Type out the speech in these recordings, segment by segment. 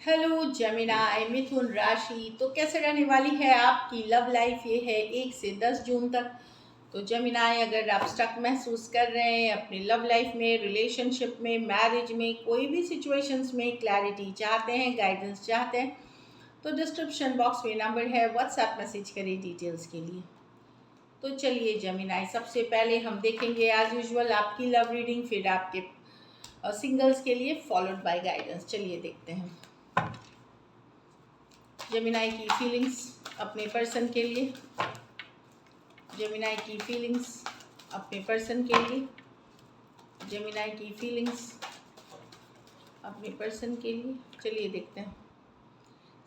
Hello Gemini मिथुन राशि। तो कैसे रहने वाली है आपकी लव लाइफ? ये है 1 से 10 जून तक। तो जेमिनाई, अगर आप स्टक महसूस कर रहे हैं अपनी लव लाइफ में, रिलेशनशिप में, मैरिज में, कोई भी सिचुएशंस में क्लैरिटी चाहते हैं, गाइडेंस चाहते हैं, तो डिस्क्रिप्शन बॉक्स में नंबर है, व्हाट्सएप मैसेज करें डिटेल्स के लिए। तो चलिए जेमिनाई, सबसे पहले हम देखेंगे एज यूजुअल आपकी लव रीडिंग, फिर आपके सिंगल्स के लिए फॉलोड बाय गाइडेंस। चलिए देखते हैं जेमिनाई की फीलिंग्स अपने पर्सन के लिए। जेमिनाई की फीलिंग्स अपने पर्सन के लिए। जेमिनाई की फीलिंग्स अपने पर्सन के लिए। चलिए देखते हैं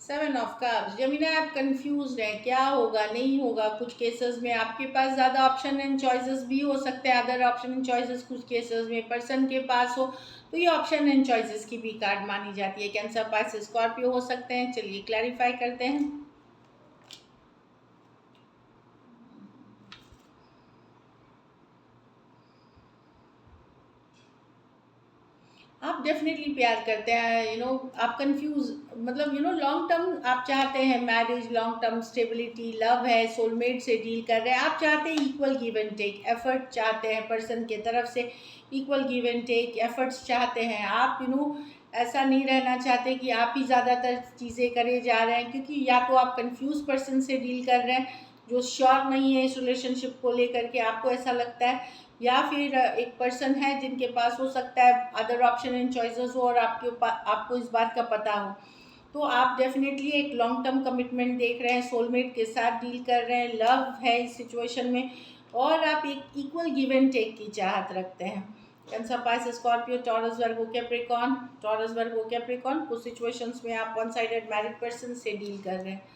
7 ऑफ कप्स। जेमिनाई, आप कंफ्यूज हैं, क्या होगा नहीं होगा। कुछ केसेस में आपके पास ज़्यादा ऑप्शन एंड चॉइसेस भी हो सकते हैं, अदर ऑप्शन एंड चॉइसेस कुछ केसेस में पर्सन के पास हो, तो ये ऑप्शन एंड चॉइसेस की भी कार्ड मानी जाती है। कैंसर, पाइसेस, स्कॉर्पियो हो सकते हैं। चलिए क्लैरिफाई करते हैं। आप डेफिनेटली प्यार करते हैं, आप कंफ्यूज, मतलब लॉन्ग टर्म आप चाहते हैं, marriage, long term stability, love है, सोलमेट से डील कर रहे हैं। आप चाहते हैं equal give and take, effort चाहते हैं पर्सन के तरफ से, equal give and take efforts चाहते हैं आप। ऐसा नहीं रहना चाहते कि आप ही ज़्यादातर चीज़ें करे जा रहे हैं, क्योंकि या तो आप कंफ्यूज पर्सन से डील कर रहे हैं जो श्योर नहीं है इस रिलेशनशिप को लेकर के, आपको ऐसा लगता है, या फिर एक पर्सन है जिनके पास हो सकता है अदर ऑप्शन एंड चॉइसेस हो और आपको इस बात का पता हो। तो आप डेफिनेटली एक लॉन्ग टर्म कमिटमेंट देख रहे हैं, सोलमेट के साथ डील कर रहे हैं, लव है इस सिचुएशन में, और आप एक इक्वल गिव एंड टेक की चाहत रखते हैं। Cancer, Pisces, Scorpio, Taurus, Virgo, Capricorn. Taurus, Virgo, Capricorn, कुछ सिचुएशंस में आप वन साइडेड मैरिड पर्सन से डील कर रहे हैं।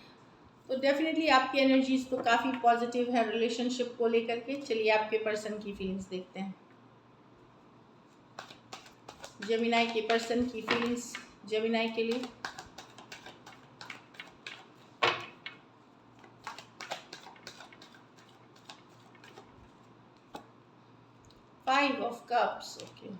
तो डेफिनेटली आपकी एनर्जीज तो काफ़ी पॉजिटिव है रिलेशनशिप को लेकर के। चलिए आपके पर्सन की फीलिंग्स देखते हैं। जेमिनाई के पर्सन की फीलिंग्स जेमिनाई के लिए।5 ऑफ कप्स। ओके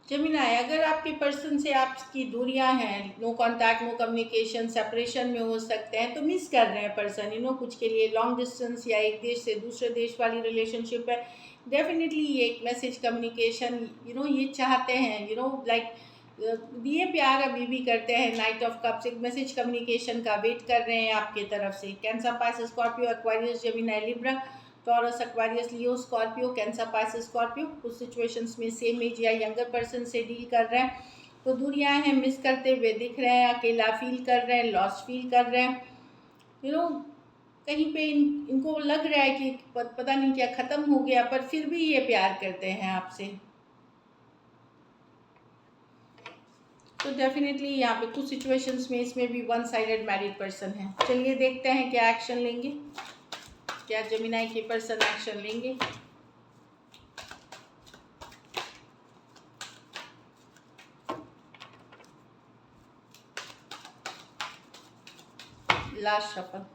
जेमिनाई, अगर आपके पर्सन से आपकी दूरियां हैं, no contact, no communication, separation में हो सकते हैं, तो मिस कर रहे हैं पर्सन, कुछ के लिए लॉन्ग डिस्टेंस या एक देश से दूसरे देश वाली रिलेशनशिप है। डेफिनेटली ये एक मैसेज कम्युनिकेशन, ये चाहते हैं, लाइक दिए प्यार अभी भी करते हैं। नाइट ऑफ कप्स, एक मैसेज कम्युनिकेशन का वेट कर रहे हैं आपके तरफ से। Cancer, Pisces, Scorpio, Aquarius, Gemini, Libra, Taurus, Aquarius, Leo, Scorpio, Cancer, Pisces, Scorpio, कुछ सिचुएशंस में सेम एज या यंगर पर्सन से डील कर रहे हैं, तो दूरियां हैं, मिस करते हुए दिख रहे हैं, अकेला फील कर रहे हैं, लॉस फील कर रहे हैं। कहीं पे इनको लग रहा है कि पता नहीं क्या ख़त्म हो गया, पर फिर भी ये प्यार करते हैं आपसे। तो डेफिनेटली यहाँ पे कुछ सिचुएशंस में इसमें भी वन साइडेड मैरिड पर्सन है। चलिए देखते हैं क्या एक्शन लेंगे, क्या जेमिनाई के पर्सन एक्शन लेंगे। Last shuffle.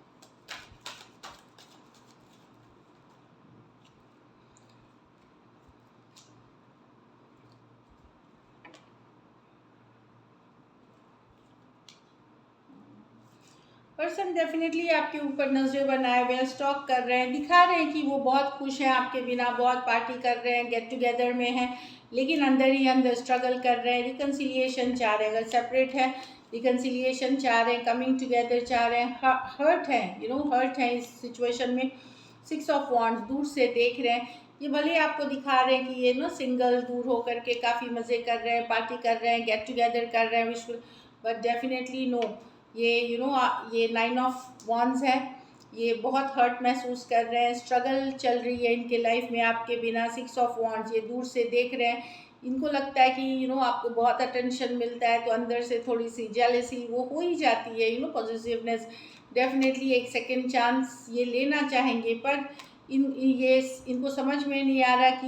पर्सन डेफिनेटली आपके ऊपर नजरें बनाए हुए हैं, स्टॉक कर रहे हैं, दिखा रहे हैं कि वो बहुत खुश हैं आपके बिना, बहुत पार्टी कर रहे हैं, गेट टुगेदर में हैं, लेकिन अंदर ही अंदर स्ट्रगल कर रहे हैं, रिकन्सिलिएशन चाह रहे हैं। अगर सेपरेट है, रिकन्सिलिएशन चाह रहे हैं, कमिंग टुगेदर चाह रहे हैं, हर्ट है, हर्ट है इस सिचुएशन में। 6 ऑफ वॉन्ड्स, दूर से देख रहे हैं। ये भले आपको दिखा रहे हैं कि ये सिंगल दूर होकर के काफ़ी मज़े कर रहे हैं, पार्टी कर रहे हैं, गेट टुगेदर कर रहे हैं, विश्व, बट डेफिनेटली नो, ये ये 9 ऑफ वॉन्ड्स है, ये बहुत हर्ट महसूस कर रहे हैं, स्ट्रगल चल रही है इनके लाइफ में आपके बिना। 6 ऑफ वॉन्ड्स, ये दूर से देख रहे हैं, इनको लगता है कि आपको बहुत अटेंशन मिलता है, तो अंदर से थोड़ी सी जेलसी वो हो ही जाती है, पॉजिटिवनेस। डेफिनेटली एक सेकेंड चांस ये लेना चाहेंगे, पर इनको समझ में नहीं आ रहा कि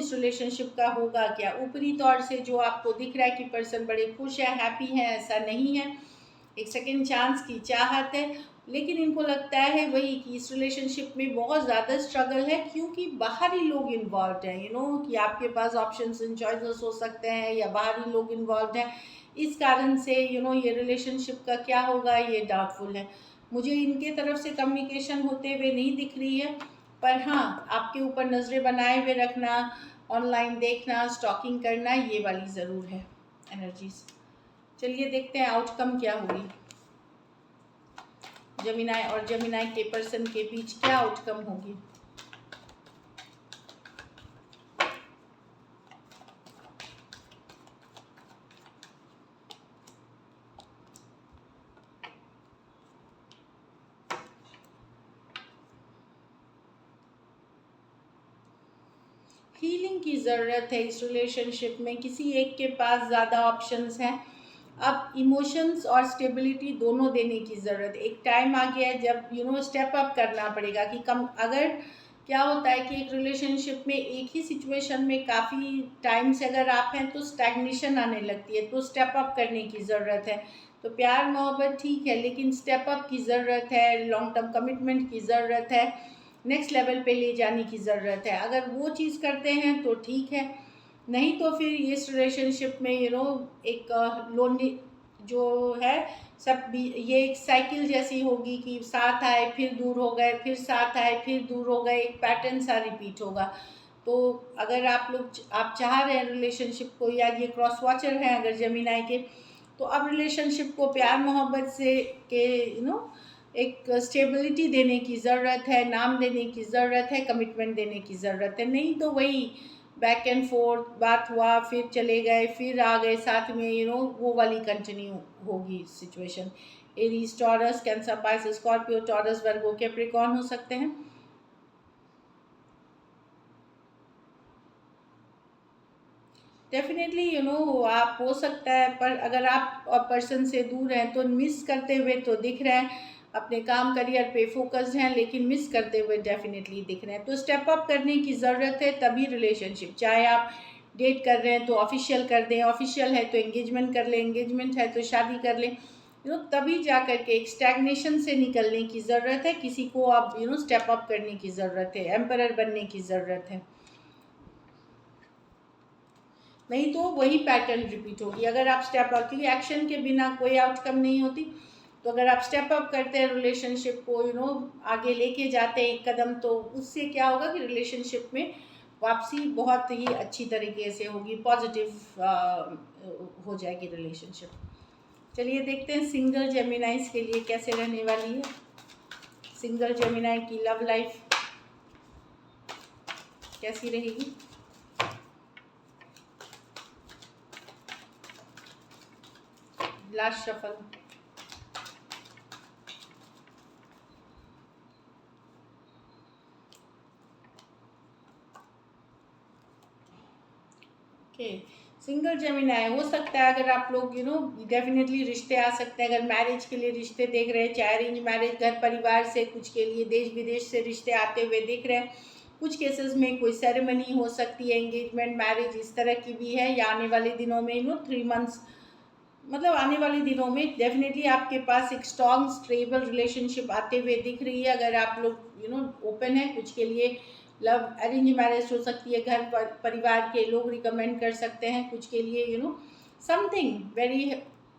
इस रिलेशनशिप का होगा क्या। ऊपरी तौर से जो आपको दिख रहा है कि पर्सन बड़े खुश है, हैप्पी है, ऐसा नहीं है। एक सेकेंड चांस की चाहत है, लेकिन इनको लगता है वही कि इस रिलेशनशिप में बहुत ज़्यादा स्ट्रगल है, क्योंकि बाहरी लोग इन्वॉल्व हैं, कि आपके पास ऑप्शंस एंड चॉइसेस हो सकते हैं या बाहरी लोग इन्वॉल्व हैं। इस कारण से ये रिलेशनशिप का क्या होगा, ये डाउटफुल है। मुझे इनके तरफ से कम्युनिकेशन होते हुए नहीं दिख रही है, पर हाँ, आपके ऊपर नज़रें बनाए हुए रखना, ऑनलाइन देखना, स्टॉकिंग करना, ये वाली ज़रूर है एनर्जीज। चलिए देखते हैं आउटकम क्या होगी। जेमिनाई और जेमिनाई के पर्सन के बीच क्या आउटकम होगी। हीलिंग की ज़रूरत है इस रिलेशनशिप में, किसी एक के पास ज़्यादा ऑप्शंस हैं। अब इमोशंस और स्टेबिलिटी दोनों देने की ज़रूरत है। एक टाइम आ गया है जब स्टेप अप करना पड़ेगा कि कम अगर क्या होता है कि एक रिलेशनशिप में एक ही सिचुएशन में काफ़ी टाइम से अगर आप हैं तो स्टैग्नेशन आने लगती है, तो स्टेप अप करने की ज़रूरत है। तो प्यार मोहब्बत ठीक है, लेकिन स्टेप अप की ज़रूरत है, लॉन्ग टर्म कमिटमेंट की ज़रूरत है, नेक्स्ट लेवल पे ले जाने की ज़रूरत है। अगर वो चीज़ करते हैं तो ठीक है, नहीं तो फिर इस रिलेशनशिप में एक लोनली जो है सब भी, ये एक साइकिल जैसी होगी कि साथ आए फिर दूर हो गए, फिर साथ आए फिर दूर हो गए, एक पैटर्न सा रिपीट होगा। तो अगर आप चाह रहे हैं रिलेशनशिप को, या ये क्रॉस वॉचर हैं अगर जेमिनाई के, तो अब रिलेशनशिप को प्यार मोहब्बत से के एक स्टेबिलिटी देने की ज़रूरत है, नाम देने की ज़रूरत है, कमिटमेंट देने की ज़रूरत है। नहीं तो वही बैक एंड फोर्थ बात हुआ, फिर चले गए, फिर आ गए साथ में, वो वाली कंटिन्यू होगी situation. Aries, Taurus, Cancer, Pisces, Scorpio, Taurus, Virgo, Capricorn हो सकते हैं। डेफिनेटली आप हो सकता है, पर अगर आप पर्सन से दूर हैं तो मिस करते हुए तो दिख रहे हैं, अपने काम करियर पे फोकस्ड हैं, लेकिन मिस करते हुए डेफिनेटली दिख रहे हैं। तो स्टेप अप करने की ज़रूरत है, तभी रिलेशनशिप, चाहे आप डेट कर रहे हैं तो ऑफिशियल कर दें, ऑफिशियल है तो एंगेजमेंट कर लें, एंगेजमेंट है तो शादी कर लें, तभी जा कर के एक स्टैग्नेशन से निकलने की ज़रूरत है। किसी को अब स्टेप अप करने की ज़रूरत है, एम्परर बनने की ज़रूरत है, नहीं तो वही पैटर्न रिपीट होगी। अगर आप स्टेप अप, क्योंकि एक्शन के बिना कोई आउटकम नहीं होती, तो अगर आप स्टेप अप करते हैं रिलेशनशिप को आगे लेके जाते हैं एक कदम, तो उससे क्या होगा कि रिलेशनशिप में वापसी बहुत ही अच्छी तरीके से होगी, पॉजिटिव हो जाएगी रिलेशनशिप। चलिए देखते हैं सिंगल जेमिनाइज के लिए कैसे रहने वाली है। सिंगल जेमिनाई की लव लाइफ कैसी रहेगी। Last shuffle. Okay, single Gemini हो सकता है, अगर आप लोग डेफिनेटली रिश्ते आ सकते हैं। अगर मैरिज के लिए रिश्ते देख रहे हैं, चाहे अरेंज मैरिज, घर परिवार से, कुछ के लिए देश विदेश से रिश्ते आते हुए देख रहे हैं। कुछ केसेस में कोई सेरेमनी हो सकती है, एंगेजमेंट, मैरिज, इस तरह की भी है, या आने वाले दिनों में 3 मंथ्स, मतलब आने वाले दिनों में डेफिनेटली आपके पास एक स्ट्रॉन्ग स्टेबल रिलेशनशिप आते हुए दिख रही है। अगर आप लोग ओपन है, कुछ के लिए लव अरेंज मैरिज हो सकती है, घर परिवार के लोग रिकमेंड कर सकते हैं, कुछ के लिए समथिंग वेरी,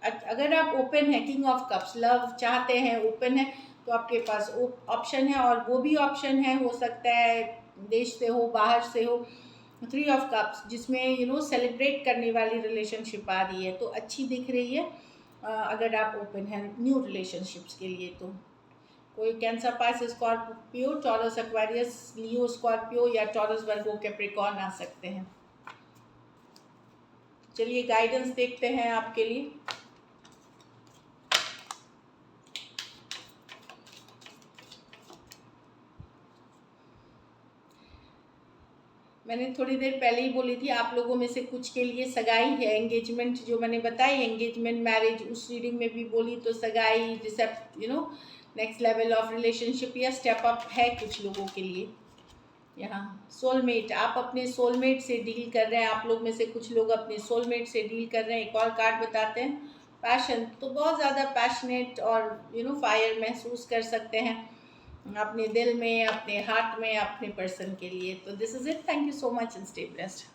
अगर आप ओपन है, किंग ऑफ कप्स, लव चाहते हैं, ओपन है, तो आपके पास ऑप्शन है। और वो भी ऑप्शन है, हो सकता है देश से हो, बाहर से हो। 3 ऑफ कप्स जिसमें सेलिब्रेट करने वाली रिलेशनशिप आ रही है, तो अच्छी दिख रही है। अगर आप ओपन हैं न्यू रिलेशनशिप्स के लिए, तो कोई Cancer, Pisces, Scorpio, Taurus, Aquarius, Leo, Scorpio, या टॉरस, वर्गो, कैप्रिकॉर्न आ सकते हैं। चलिए गाइडेंस देखते हैं आपके लिए। मैंने थोड़ी देर पहले ही बोली थी, आप लोगों में से कुछ के लिए सगाई है, एंगेजमेंट जो मैंने बताई, एंगेजमेंट, मैरिज, उस रीडिंग में भी बोली, तो सगाई, रिसेप्ट, नेक्स्ट लेवल ऑफ रिलेशनशिप या स्टेप अप है कुछ लोगों के लिए। यहाँ सोलमेट, आप अपने सोलमेट से डील कर रहे हैं, आप लोग में से कुछ लोग अपने सोलमेट से डील कर रहे हैं। एक और कार्ड बताते हैं, पैशन, तो बहुत ज़्यादा पैशनेट और फायर महसूस कर सकते हैं अपने दिल में, अपने हार्ट में, अपने पर्सन के लिए। तो this is it, thank you so much and stay blessed.